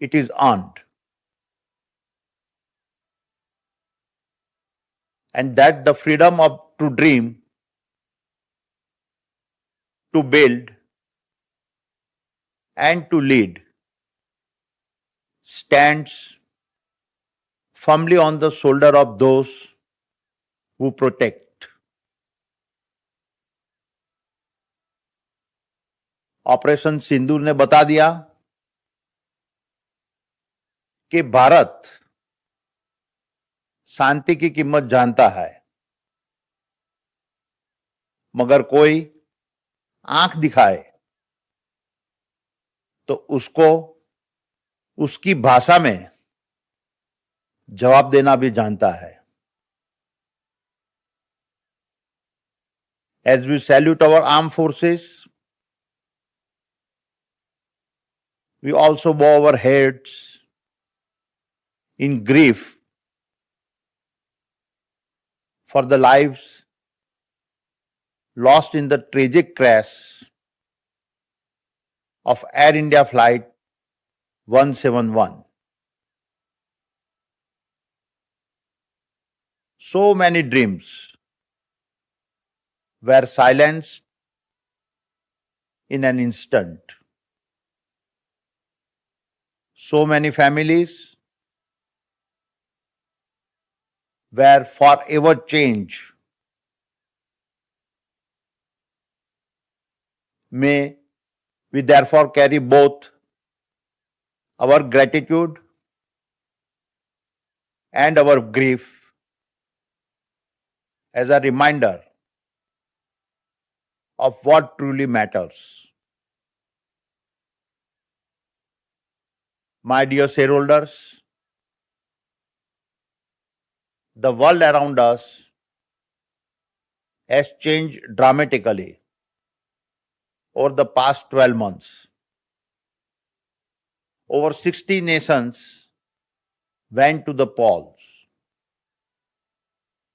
it is earned. And that the freedom to dream, to build, and to lead stands firmly on the shoulder of those who protect. Operation Sindoor ने बता दिया कि भारत शांति की कीमत जानता है, मगर कोई आंख दिखाए तो उसको उसकी भाषा में जवाब देना भी जानता है. As we salute our armed forces, we also bow our heads in grief for the lives lost in the tragic crash of Air India Flight 171. So many dreams were silenced in an instant. So many families were forever changed. May we therefore carry both our gratitude and our grief as a reminder of what truly matters. My dear shareholders, the world around us has changed dramatically over the past 12 months. Over 60 nations went to the polls.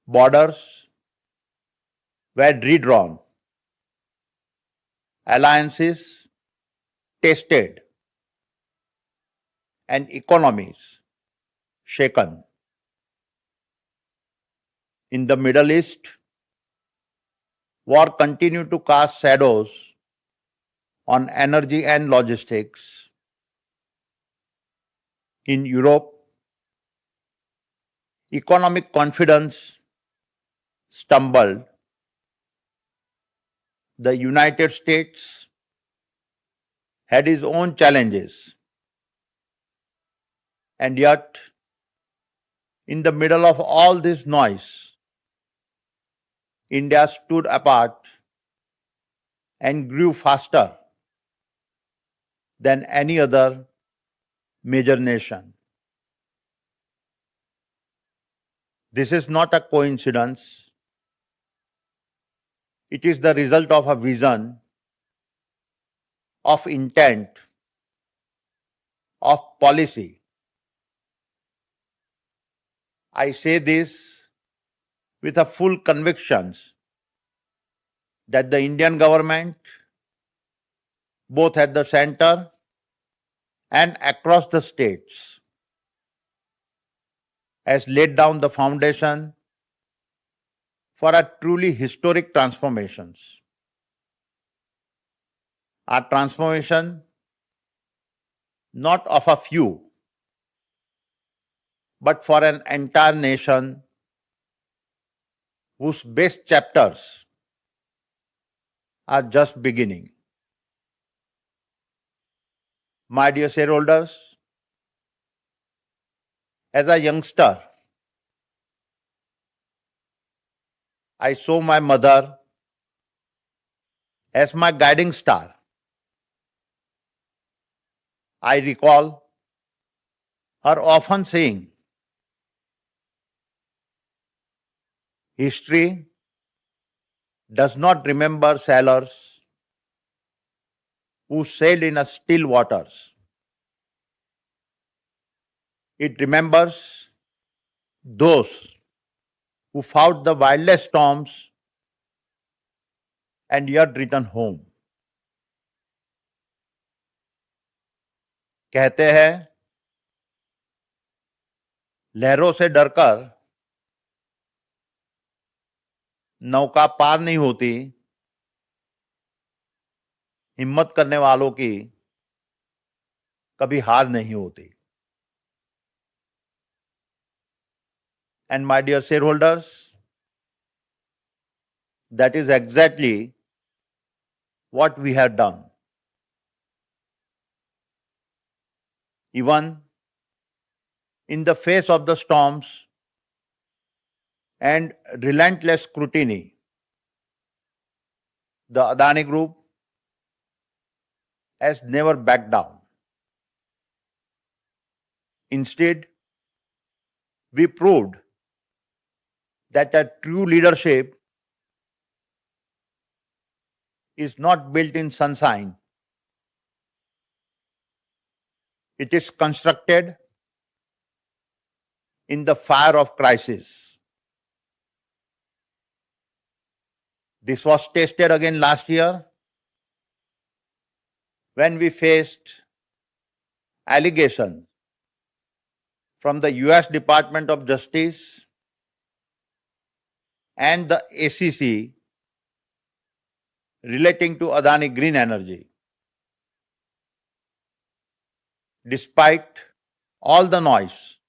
Borders were redrawn. Alliances tested and economies shaken. In the Middle East, war continued to cast shadows on energy and logistics. In Europe, economic confidence stumbled. The United States had its own challenges. And yet, in the middle of all this noise, India stood apart and grew faster than any other major nation. This is not a coincidence. It is the result of a vision, of intent, of policy. I say this with a full conviction that the Indian government, both at the center and across the states, has laid down the foundation for a truly historic transformations. A transformation not of a few, but for an entire nation whose best chapters are just beginning. My dear shareholders, as a youngster, I saw my mother as my guiding star. I recall her often saying, "History does not remember sailors who sailed in a still waters. It remembers those who fought the wildest storms and yet returned home." कहते हैं लहरों से डरकर नौका पार नहीं होती, हिम्मत करने वालों की कभी हार नहीं होती. And my dear shareholders, that is exactly what we have done. Even in the face of the storms and relentless scrutiny, the Adani Group has never backed down. Instead, we proved that a true leadership is not built in sunshine. It is constructed in the fire of crisis. This was tested again last year when we faced allegations from the US Department of Justice and the ACC relating to Adani Green Energy. Despite all the noise,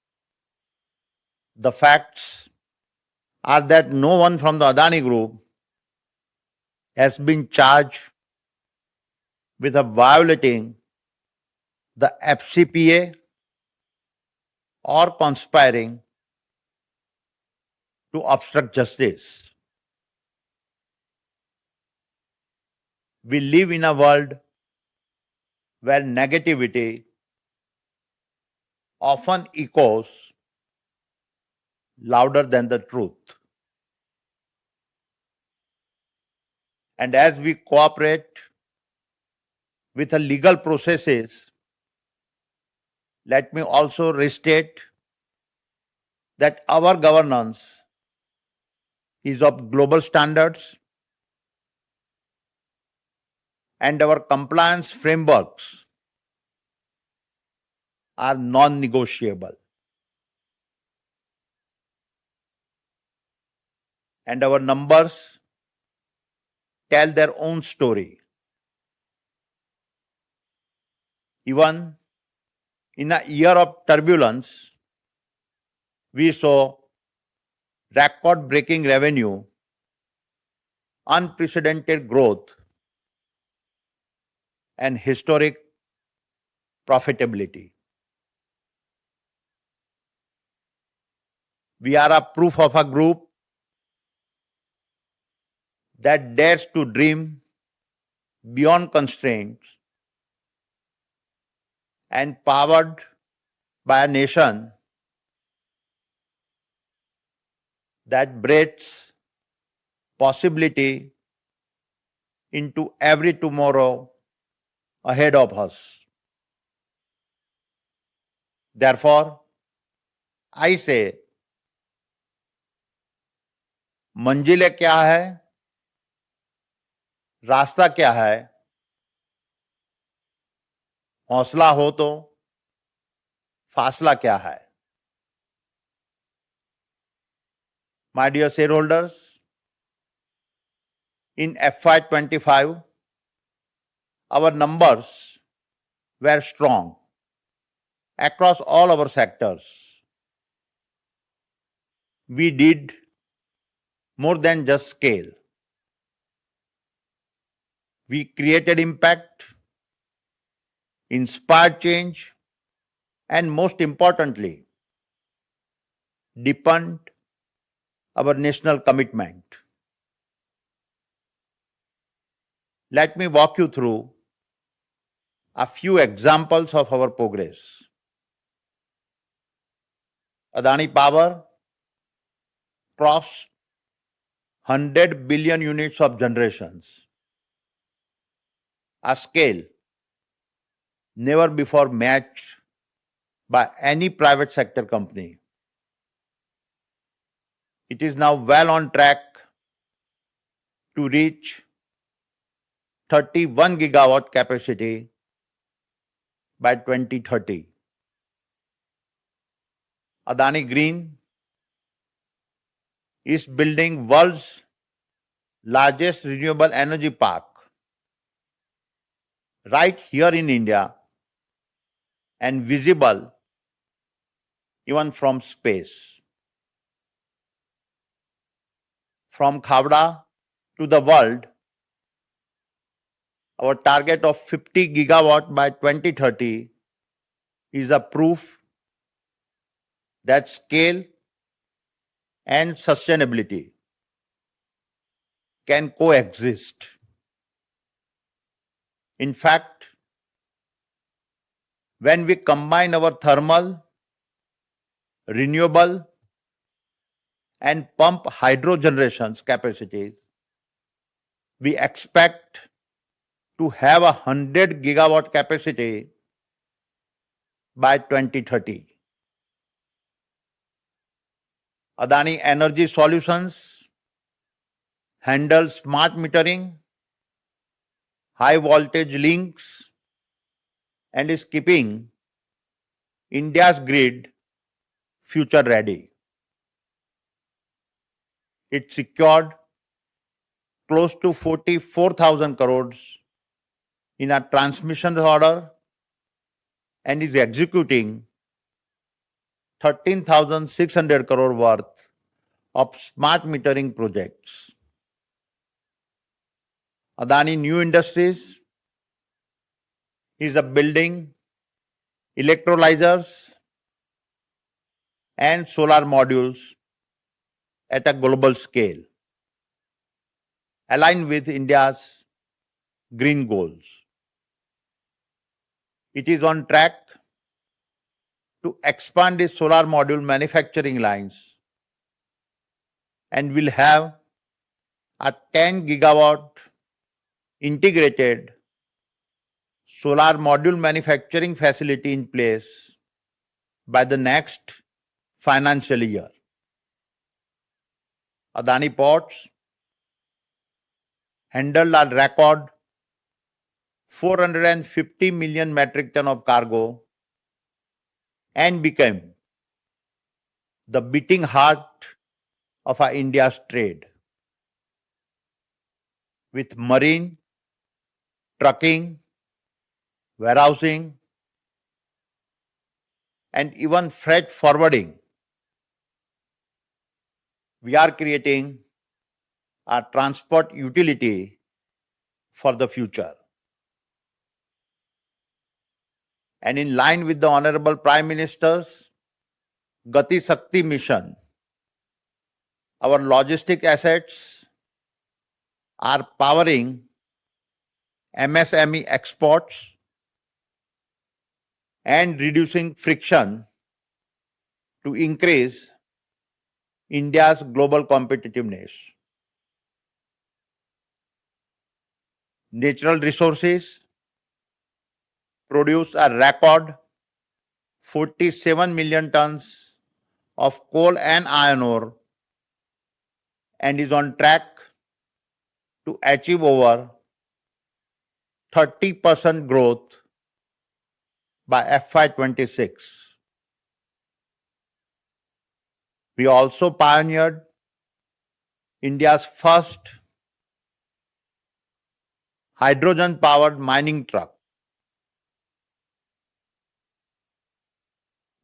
the facts are that no one from the Adani Group has been charged with violating the FCPA or conspiring to obstruct justice. We live in a world where negativity often echoes louder than the truth. And as we cooperate with the legal processes, let me also restate that our governance is of global standards and our compliance frameworks are non-negotiable. And our numbers tell their own story. Even in a year of turbulence, we saw record-breaking revenue, unprecedented growth, and historic profitability. We are a proof of a group that dares to dream beyond constraints and powered by a nation that breathes possibility into every tomorrow ahead of us. Therefore, I say, मंजिलें क्या है, रास्ता क्या है, हौसला हो तो फासला क्या है. My dear shareholders, in FY25, our numbers were strong across all our sectors. We did more than just scale. We created impact, inspired change, and most importantly, deepened our national commitment. Let me walk you through a few examples of our progress. Adani Power crossed 100 billion units of generations, a scale never before matched by any private sector company. It is now well on track to reach 31 gigawatt capacity by 2030. Adani Green is building world's largest renewable energy park right here in India and visible even from space. From Khavda to the world, our target of 50 gigawatt by 2030 is a proof that scale and sustainability can coexist. In fact, when we combine our thermal, renewable, and pump hydro generations capacities, we expect to have 100 gigawatt capacity by 2030. Adani Energy Solutions handle smart metering, high voltage links, and is keeping India's grid future ready. It secured close to 44,000 crores in a transmission order and is executing 13,600 crore worth of smart metering projects. Adani New Industries is a building electrolyzers and solar modules at a global scale, aligned with India's green goals. It is on track to expand its solar module manufacturing lines and will have a 10 gigawatt integrated solar module manufacturing facility in place by the next financial year. Adani Ports handled a record 450 million metric ton of cargo and became the beating heart of our India's trade. With marine, trucking, warehousing, and even freight forwarding, we are creating a transport utility for the future. And in line with the Honorable Prime Minister's Gati Shakti mission, our logistic assets are powering MSME exports and reducing friction to increase India's global competitiveness. Natural resources produce a record 47 million tons of coal and iron ore and is on track to achieve over 30% growth by FY26. We also pioneered India's first hydrogen-powered mining truck.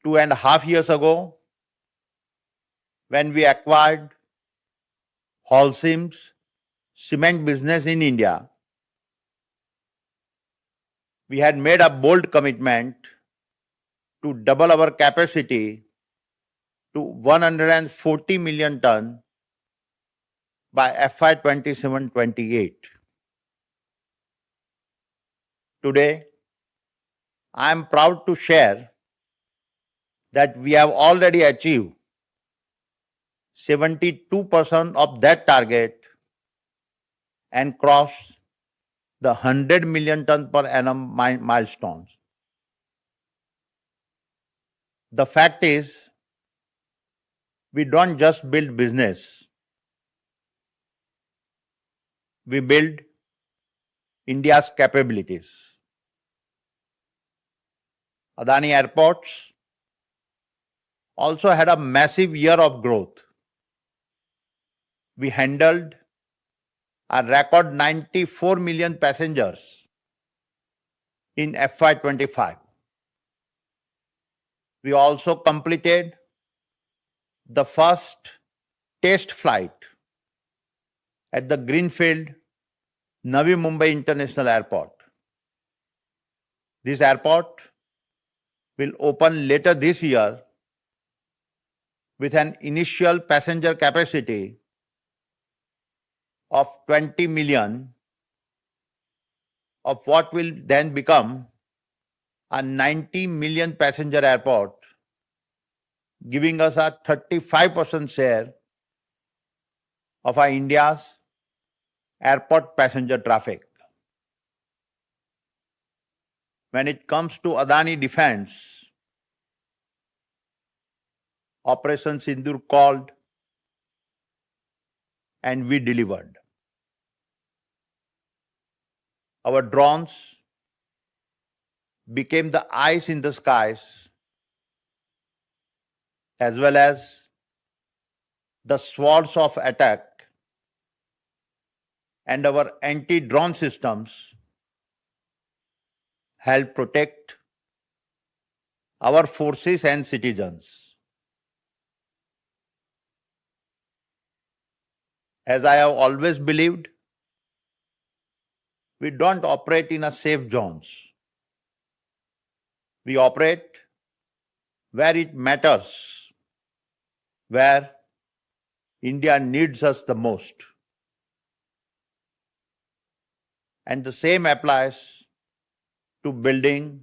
2.5 years ago, when we acquired Holcim's cement business in India, we had made a bold commitment to double our capacity to 140 million ton by FY27-28. Today, I am proud to share that we have already achieved 72% of that target and crossed the 100 million ton per annum milestones. The fact is, we don't just build business, we build India's capabilities. Adani Airports also had a massive year of growth. We handled a record 94 million passengers in FY25. We also completed the first test flight at the Greenfield Navi Mumbai International Airport. This airport will open later this year with an initial passenger capacity of 20 million, of what will then become a 90 million passenger airport, giving us a 35% share of our India's airport passenger traffic. When it comes to Adani Defense, Operation Sindur called and we delivered. Our drones became the eyes in the skies as well as the swords of attack, and our anti-drone systems help protect our forces and citizens. As I have always believed, we don't operate in a safe zones. We operate where it matters, where India needs us the most. And the same applies to building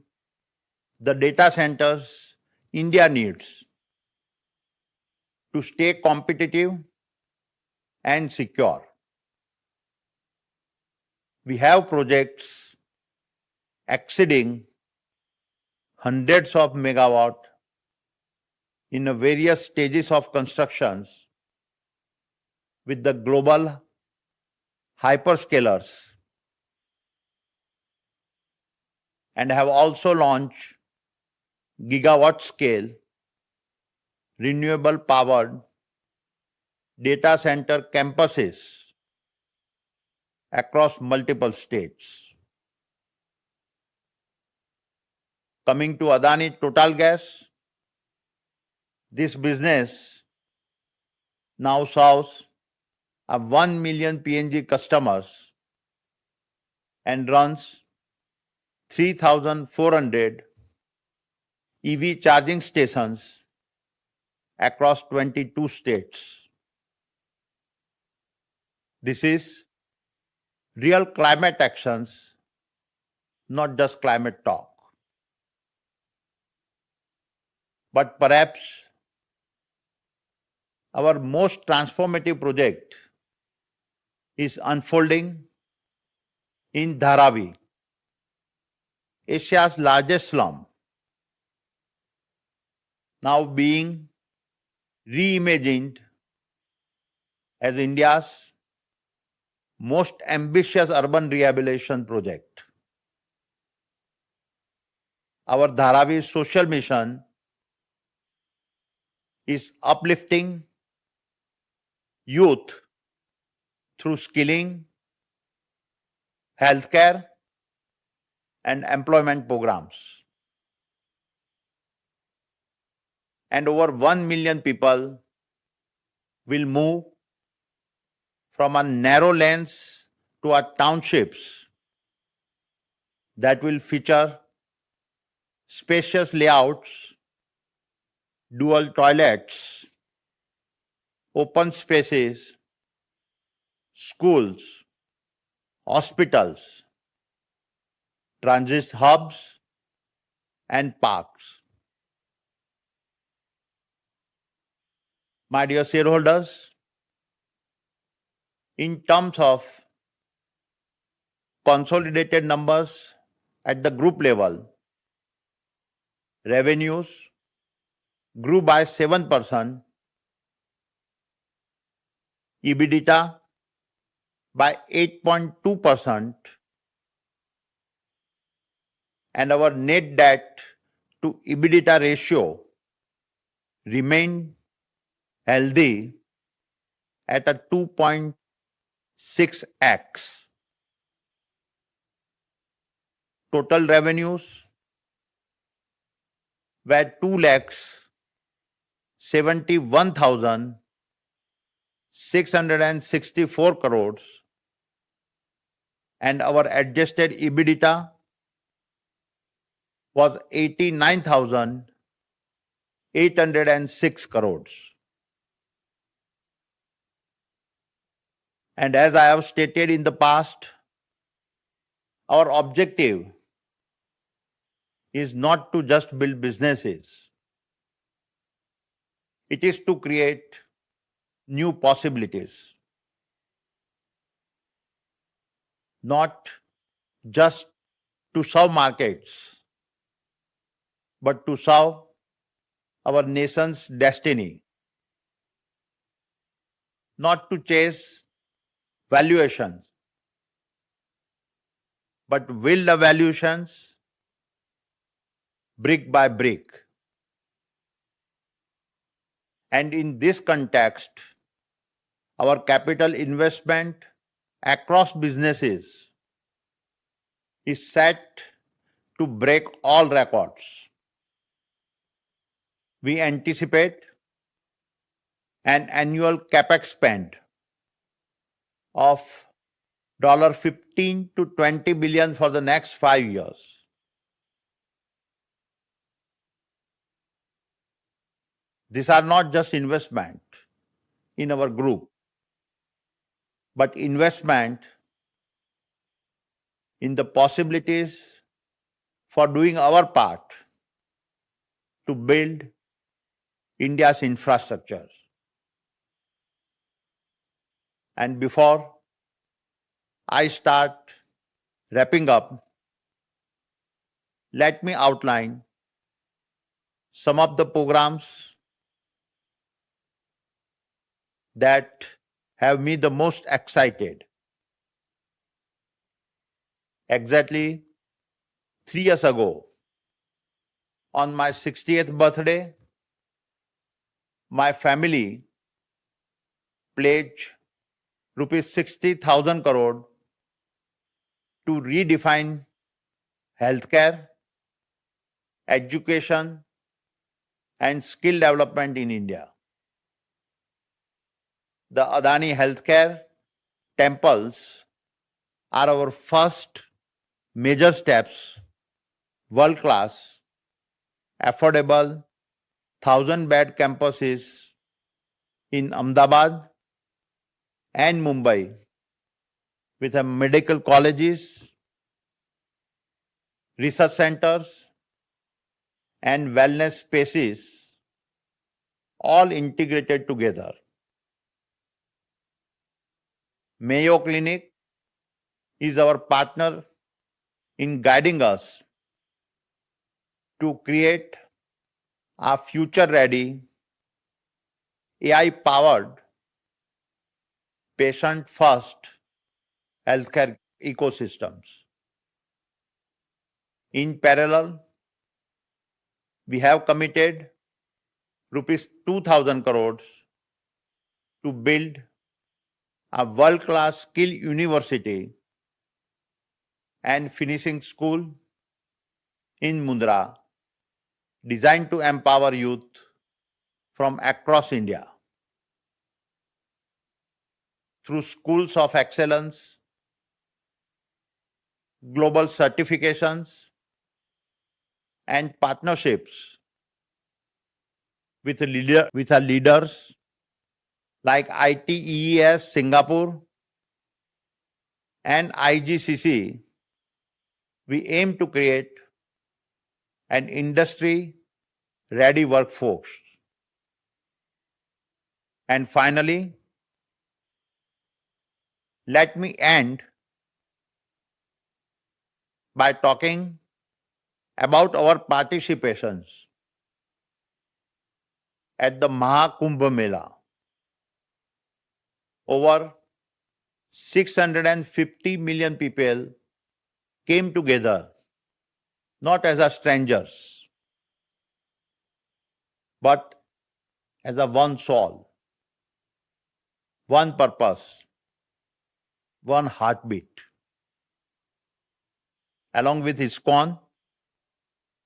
the data centers India needs to stay competitive and secure. We have projects exceeding hundreds of megawatt in the various stages of constructions with the global hyperscalers, and have also launched gigawatt scale renewable powered data center campuses across multiple states. Coming to Adani Total Gas, this business now serves 1 million PNG customers and runs 3,400 EV charging stations across 22 states. This is real climate actions, not just climate talk. But perhaps our most transformative project is unfolding in Dharavi, Asia's largest slum, now being reimagined as India's most ambitious urban rehabilitation project. Our Dharavi social mission is uplifting youth through skilling, healthcare, and employment programs. And over 1 million people will move from a narrow lanes to our townships that will feature spacious layouts, dual toilets, open spaces, schools, hospitals, transit hubs, and parks. My dear shareholders, in terms of consolidated numbers at the group level, revenues grew by 7%, EBITDA by 8.2%, and our net debt to EBITDA ratio remained healthy at a 2.6x. Total revenues were 2,71,664 crores, and our adjusted EBITDA was 89,806 crores. And as I have stated in the past, our objective is not to just build businesses. It is to create new possibilities, not just to serve markets, but to serve our nation's destiny, not to chase valuations, but build the valuations brick by brick. And in this context, our capital investment across businesses is set to break all records. We anticipate an annual capex spend of $15 to $20 billion for the next 5 years. These are not just investment in our group, but investment in the possibilities for doing our part to build India's infrastructure. And before I start wrapping up, let me outline some of the programs that have me the most excited. Exactly 3 years ago, on my 60th birthday, my family pledged rupees 60,000 crore to redefine healthcare, education, and skill development in India. The Adani Healthcare temples are our first major steps, world-class, affordable, 1,000-bed campuses in Ahmedabad and Mumbai with medical colleges, research centers, and wellness spaces all integrated together. Mayo Clinic is our partner in guiding us to create a future-ready, AI-powered, patient-first healthcare ecosystems. In parallel, we have committed rupees 2,000 crores to build a world-class skill university and finishing school in Mundra, designed to empower youth from across India. Through schools of excellence, global certifications, and partnerships with leaders like ITES Singapore and IGCC, we aim to create an industry-ready workforce. And finally, let me end by talking about our participations at the Mahakumbh Mela. Over 650 million people came together, not as strangers, but as a one soul, one purpose, one heartbeat. Along with ISKCON,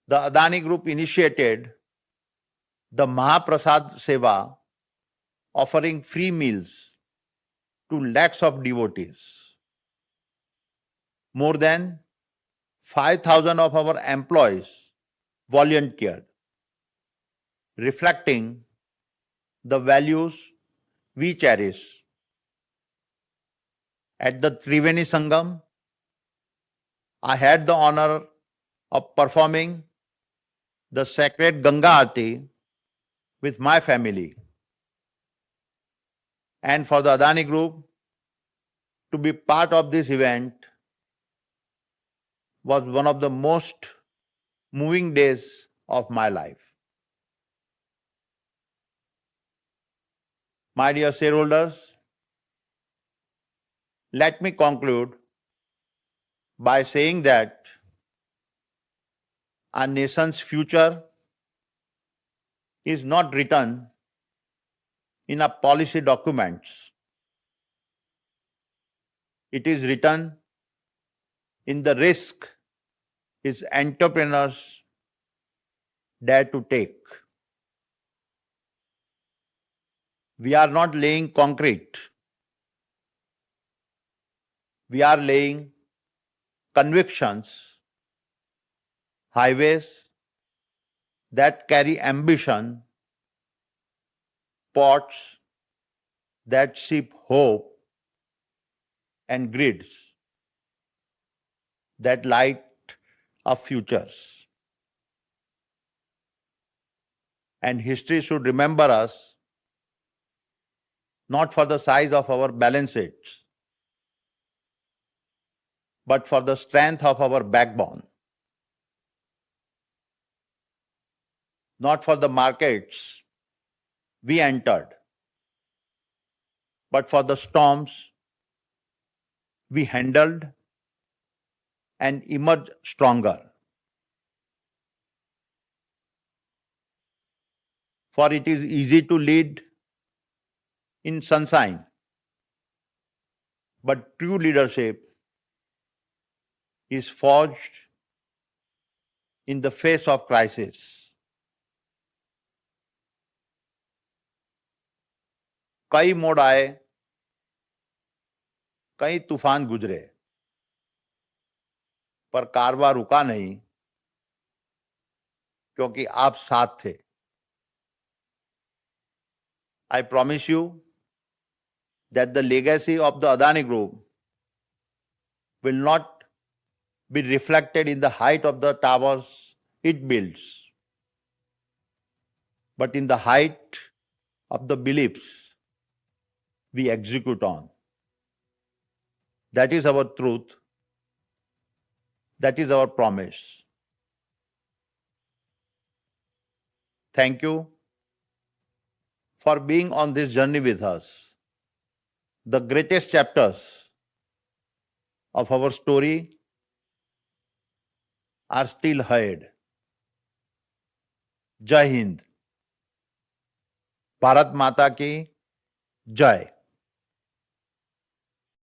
the Adani Group initiated the Mahaprasad Seva, offering free meals to lakhs of devotees. More than 5,000 of our employees volunteered, reflecting the values we cherish. At the Triveni Sangam, I had the honor of performing the sacred Ganga Aarti with my family. And for the Adani Group to be part of this event was one of the most moving days of my life. My dear shareholders, let me conclude by saying that our nation's future is not written in our policy documents. It is written in the risk its entrepreneurs dare to take. We are not laying concrete. We are laying convictions, highways that carry ambition, ports that ship hope, and grids that light our futures. And history should remember us not for the size of our balance sheets, but for the strength of our backbone. Not for the markets we entered, but for the storms we handled and emerged stronger. For it is easy to lead in sunshine, but true leadership is forged in the face of crisis. कई मोड़ आए, कई तूफान गुजरे, पर कारवां रुका नहीं क्योंकि आप साथ थे. I promise you that the legacy of the Adani Group will not be reflected in the height of the towers it builds, but in the height of the beliefs we execute on. That is our truth. That is our promise. Thank you for being on this journey with us. The greatest chapters of our story are still ahead. Jai Hind. Bharat Mata ki Jai.